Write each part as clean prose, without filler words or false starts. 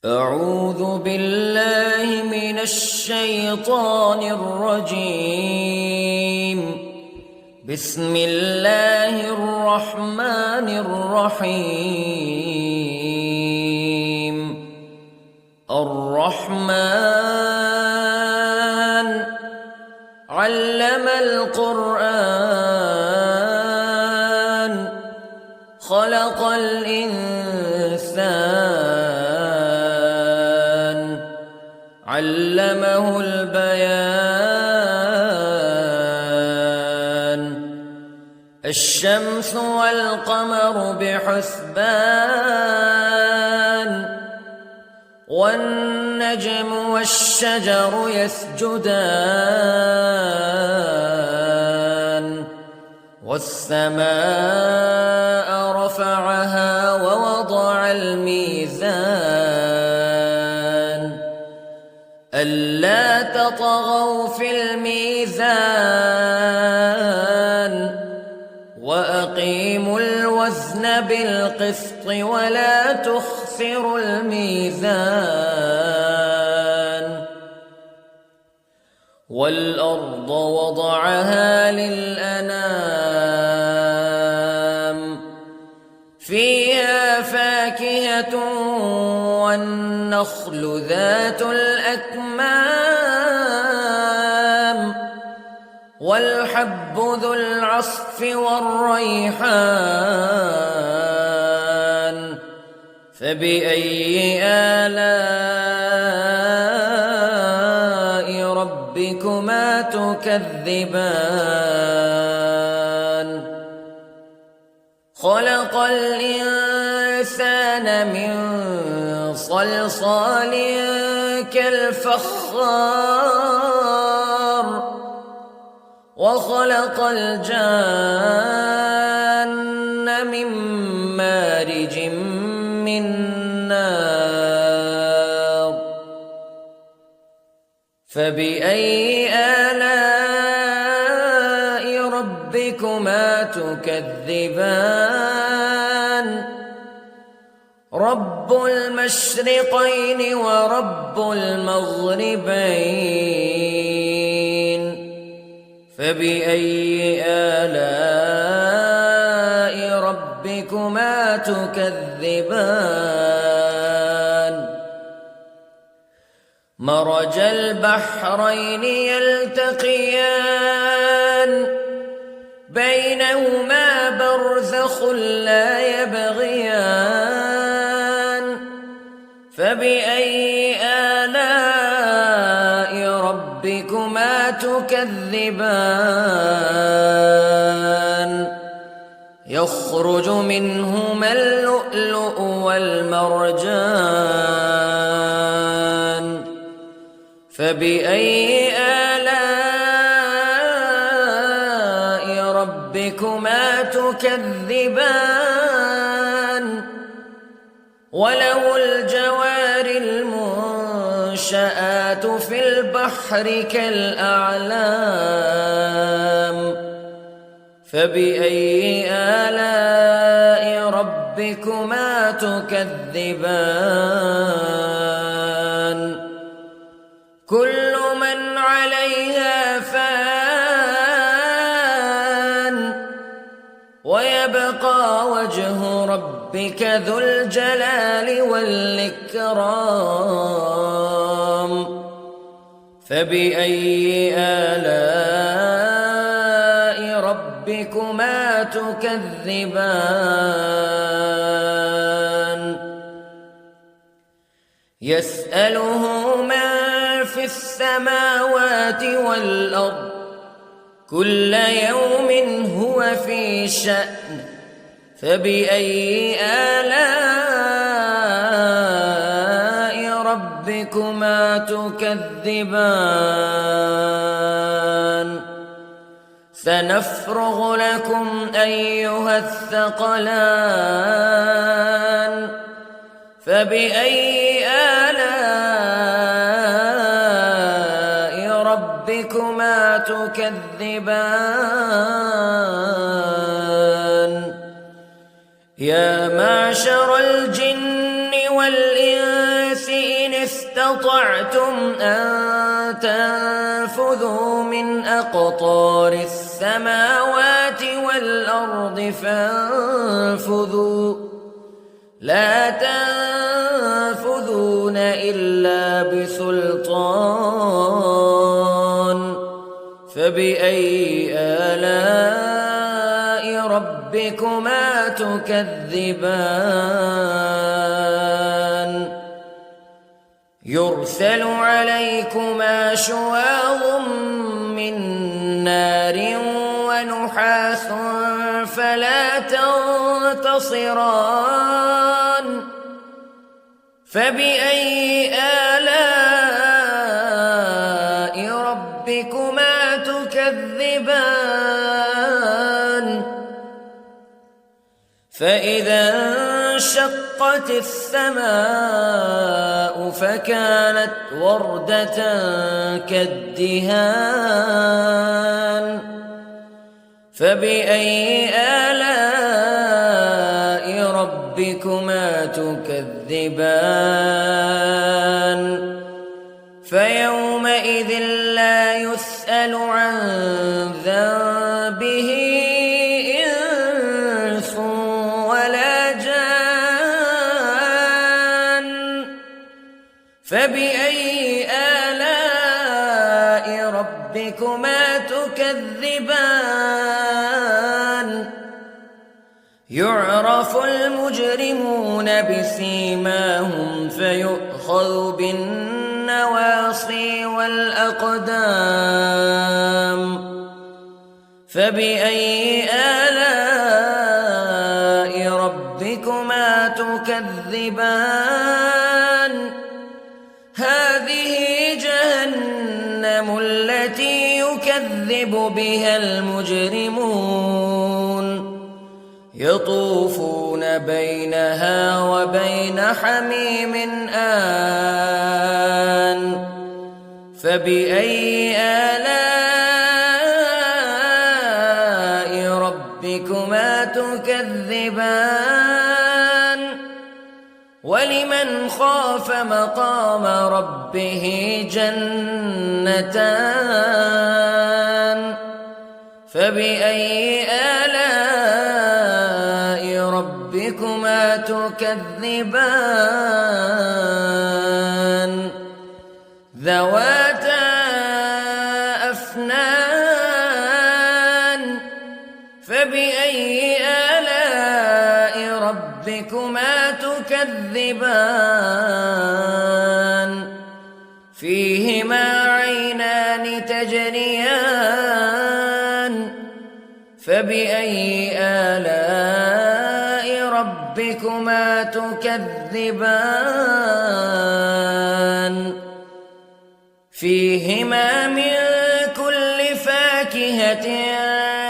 أعوذ بالله من الشيطان الرجيم. بسم الله الرحمن الرحيم. الرحمن علم القرآن خلق الإنسان علمه البيان. الشمس والقمر بحسبان والنجم والشجر يسجدان والسماء رفعها ووضع الميزان ألا تطغوا في الميزان وأقيموا الوزن بالقسط ولا تخسروا الميزان. والأرض وضعها للأنام فيها فاكهة والنخل ذات الأكمام والحب ذو العصف والريحان فبأي آلاء ربكما تكذبان. خلق الإنسان من صلصال كالفخار وخلق الجان من مارج من نار فبأي آلاء ربكما تكذبان. رب المشرقين ورب المغربين فبأي آلاء ربكما تكذبان. مرج البحرين يلتقيان بينهما برزخ لا يبغيان فبأي آلاء ربكما تكذبان. يخرج منهما اللؤلؤ والمرجان فبأي آلاء ربكما تكذبان. وله الجوار المنشآت في البحر كالأعلام فبأي آلاء ربكما تكذبان. كل من عليها فان ويبقى وجه ربك ذو الجلال والإكرام فبأي آلاء ربكما تكذبان. يسأله من في السماوات والأرض كل يوم هو في شأن فبأي آلاء ربكما تكذبان. سنفرغ لكم أيها الثقلان فبأي آلاء ربكما تكذبان. يا معشر الجن والإنس استطعتم أن تنفذوا من أقطار السماوات والأرض فانفذوا لا تنفذون إلا بسلطان فبأي آلاء ربكما تكذبان يرسل عليكما شواظ من نار ونحاس فلا تنتصران فبأي آلاء ربكما تكذبان فإذا انشقت السماء فكانت وردة كالدهان فبأي آلاء ربكما تكذبان فيومئذ لا يسأل عن ذنبه إنس ولا جان فبأي آلاء ربكما تكذبان يعرف المجرمون بسيماهم فيؤخذ بالنواصي والأقدام فبأي آلاء ربكما تكذبان هذه جهنم التي يكذب بها المجرمون يطوفون بينها وبين حميم آن فبأي آلاء ربكما تكذبان ولمن خاف مقام ربه جنتان فبأي آلاء ربكما تكذبان ذواتا أفنان فبأي آلاء ربكما تكذبان فيهما عينان تجريان فبأي آلاء ربكما تكذبان فيهما من كل فاكهة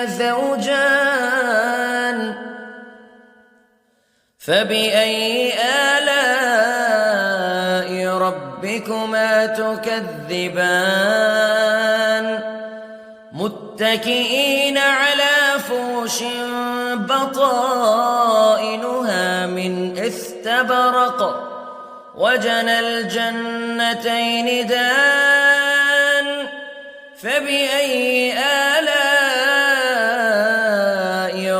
زوجان فبأي آلاء ربكما تكذبان متكئين على فرش بطائنها من استبرق وجنى الجنتين دان فبأي آلاء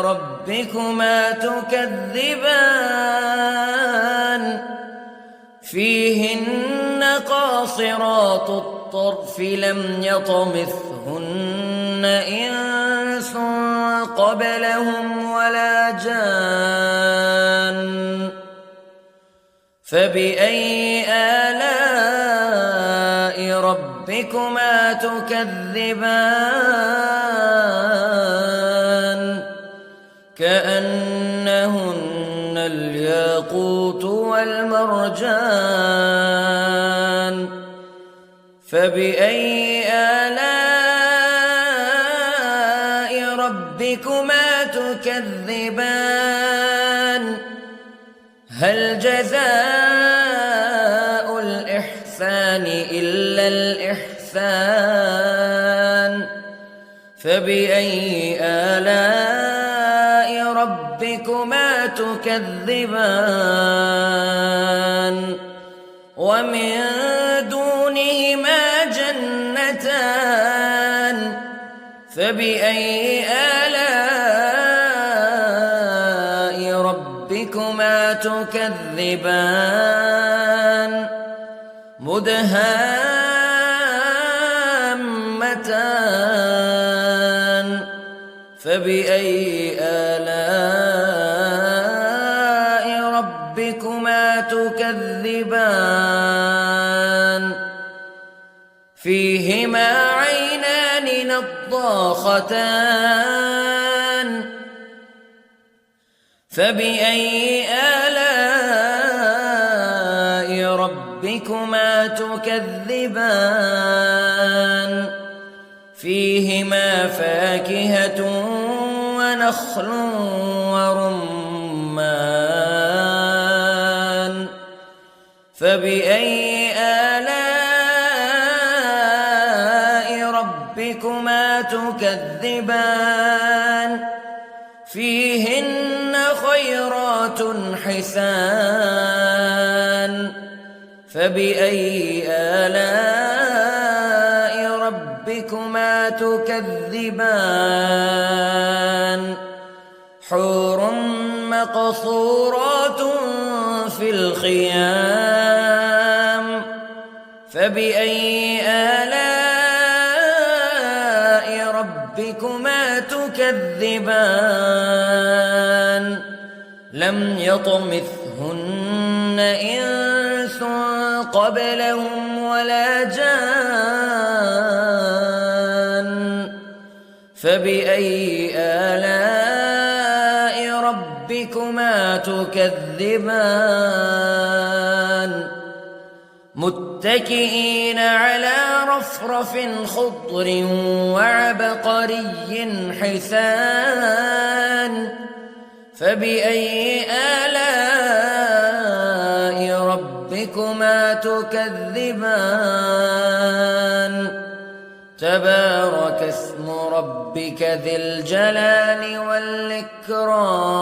ربكما تكذبان فيهن قاصرات الطرف لم يطمثهن إنس قبلهم ولا جان فبأي آلاء ربكما تكذبان كأنهن الياقوت والمرجان فبأي آلاء ربكما تكذبان هل جزاء الإحسان إلا الإحسان فبأي آلاء ربكما تكذبان ومن دونهما جنتان فبأي آلاء ربكما تكذبان مدهامتان فبأي آلاء ربكما تكذبان فيهما عينان نضاختان فبأي آلاء ربكما تكذبان فيهما فاكهة ونخل ورمان فبأي آلاء ربكما تكذبان فيهن خيرات حسان فبأي آلاء ربكما تكذبان حور مقصورات في الخيام فبأي آلاء ربكما تكذبان لم يطمثهن إنس قبلهم ولا جان فبأي آلاء ربكما تكذبان متكئين على رفرف خضر وعبقري حسان فبأي آلاء ربكما تكذبان تبارك اسم ربك ذي الجلال والإكرام